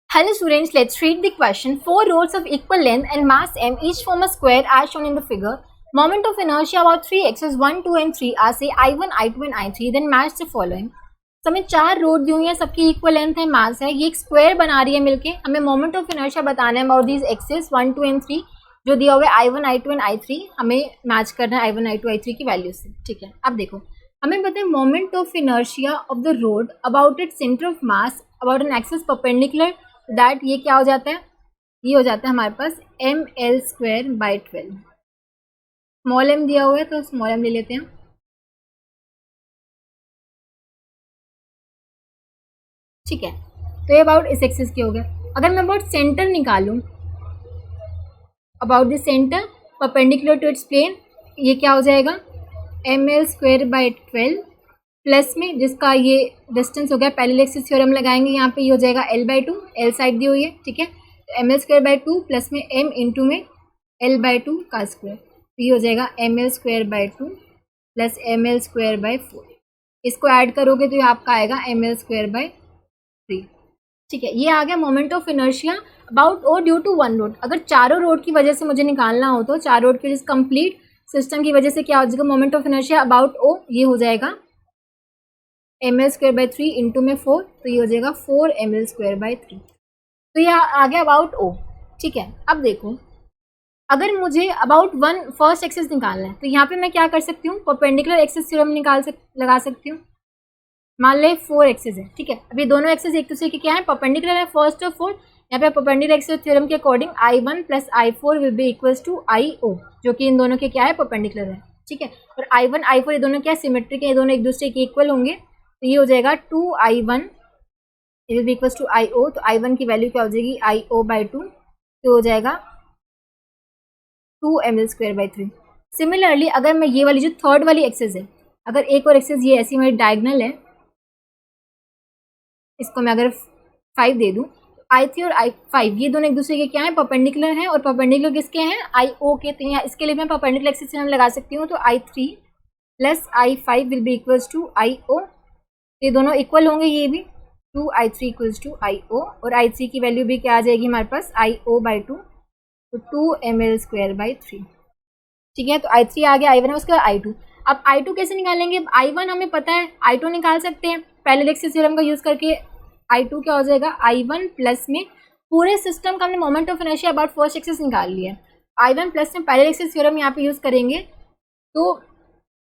Hello students, let's read the question. Four rods of equal length and mass m each form a square as shown in the figure. Moment of inertia about 3 axes 1, 2 and 3 are say I1, I2 and I3. Then match the following. तो हमें चार road दी हुई है, सबकी equal length है, मास है, ये एक स्क्वायर बना रही है मिलके. हमें मोमेंट ऑफ इनर्शिया बताना है अबाउट दीज एक्सेस 1, 2 एंड 3 जो दिया हुआ है I1, I2 एंड I3. हमें मैच करना है I1, I2, I3 की वैल्यू से. ठीक है, अब देखो हमें पता है moment of inertia of the road about it centre of mass about an axis perpendicular that ये क्या हो जाता है, ये हो जाता है हमारे पास ml²/12. स्मॉल m दिया हुआ है तो स्मॉल m ले लेते हैं. ठीक है, तो ये अबाउट इस एक्सिस के हो गए. अगर मैं अबाउट सेंटर निकालूं, about the centre perpendicular to its plane, ये क्या हो जाएगा ml²/12 प्लस में जिसका ये डिस्टेंस हो गया पैरेलल एक्सिस थ्योरम लगाएंगे यहाँ पे, ये हो जाएगा l/2, l साइड दी हुई है. ठीक है, तो ml²/2 प्लस में m इंटू में l/2 का स्क्वायर, तो ये हो जाएगा ml²/2 प्लस ml²/4. इसको ऐड करोगे तो ये आपका आएगा ml²/3. ठीक है, ये आ गया moment of inertia about O due to one rod. अगर चारों रोड की वजह से मुझे निकालना हो तो चार रोड की वजह से कंप्लीट सिस्टम की वजह से क्या हो जाएगा मोमेंट ऑफ इनर्शिया अबाउट ओ, ये हो जाएगा ml²/3 इंटू में 4, तो ये हो जाएगा 4 ml²/3. तो ये आ गया अबाउट ओ. ठीक है, अब देखो अगर मुझे अबाउट वन फर्स्ट एक्सिस निकालना है तो यहाँ पे मैं क्या कर सकती हूँ, परपेंडिकुलर एक्सिस थ्योरम लगा सकती हूँ. मान ले 4 एक्सिस है. ठीक है, अभी दोनों एक्सिस एक दूसरे के क्या है, परपेंडिकुलर है, फर्स्ट और फोर्थ. यहाँ पे परपेंडिकुलर एक्सिस थ्योरम के according I1 plus I4 will be equals to IO, जो कि इन दोनों के क्या है, परपेंडिकुलर है. ठीक है, और I1 I4 ये दोनों क्या है, सिमेट्रिक है, ये दोनों एक दूसरे के इक्वल होंगे. तो ये हो जाएगा 2I1 will be equals to IO. तो I1 की वैल्यू क्या हो जाएगी IO/2, तो हो जाएगा 2 ml²/3. सिमिलरली अगर मैं ये वाली जो थर्ड वाली एक्सिस है, अगर एक और एक्सिस ये ऐसी मेरी डायगनल है, इसको मैं अगर 5 दे दूं, I3 और I5 ये दोनों एक दूसरे के क्या है, परपेंडिकुलर हैं. और परपेंडिकुलर किसके हैं, IO के. तो यहाँ इसके लिए मैं परपेंडिकुलर एक्सिस थ्योरम लगा सकती हूँ. तो I3 plus I5 will be equals to IO. ये दोनों इक्वल होंगे, ये भी 2I3 इक्वल्स टू IO. और I3 की वैल्यू भी क्या आ जाएगी हमारे पास IO/2, तो 2 ml²/3. ठीक है, तो I3 आ गया, I1 है, उसके बाद I2. अब I2 कैसे निकालेंगे, I1 हमें पता है, I2 निकाल सकते हैं पैरेलल एक्सिस थ्योरम का यूज़ करके. I2 क्या हो जाएगा I1 प्लस में पूरे सिस्टम का हमने moment of inertia about first axis निकाल लिया है. I1 प्लस में पैरेलल एक्सिस थ्योरम यहाँ पे यूज़ करेंगे तो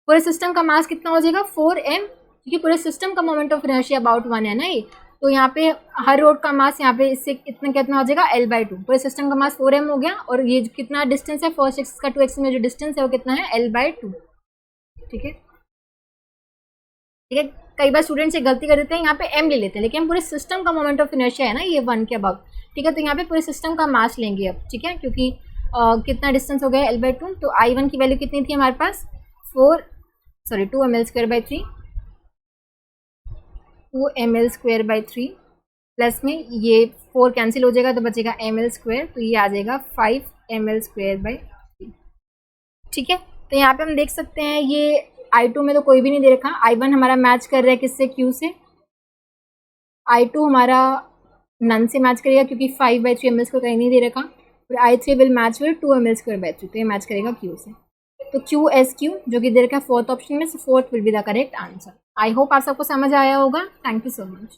पूरे सिस्टम का मास कितना हो जाएगा 4m, क्योंकि पूरे सिस्टम का मोमेंट ऑफ इनर्शिया अबाउट 1 है ना ये. तो यहाँ पे हर रोड का मास यहाँ पे इससे कितना हो जाएगा l/2. पूरे सिस्टम का मास 4m हो गया. और ये कितना डिस्टेंस है फर्स्ट एक्सिस का टू एक्सिस में जो डिस्टेंस है वो कितना है l/2. ठीक है, ठीक है, कई बार स्टूडेंट से गलती कर देते हैं, यहाँ पे m ले लेते हैं, लेकिन पूरे सिस्टम का मोमेंट ऑफ इनर्शिया है ना ये 1 के अबाउट. ठीक है, तो यहाँ पे पूरे सिस्टम का मास लेंगे अब. ठीक है, क्योंकि कितना डिस्टेंस हो गया l/2. तो I1 की वैल्यू कितनी थी हमारे पास 2 ml²/3, 2 ml²/3 प्लस में ये 4 कैंसिल हो जाएगा तो बचेगा ml², तो ये आ जाएगा 5 ml²/3. ठीक है, तो यहाँ पे हम देख सकते हैं ये I2 में तो कोई भी नहीं दे रखा. I1 हमारा मैच कर रहा है किससे, Q से. I2 हमारा नन से मैच करेगा क्योंकि 5/3 ml² कहीं नहीं दे रखा. और I3 will match with 2 ml²/3, तो ये मैच करेगा Q से. तो QSQ जो कि दे रखा है फोर्थ ऑप्शन में, fourth will be the correct answer. I hope आप सबको समझ आया होगा. Thank you so much.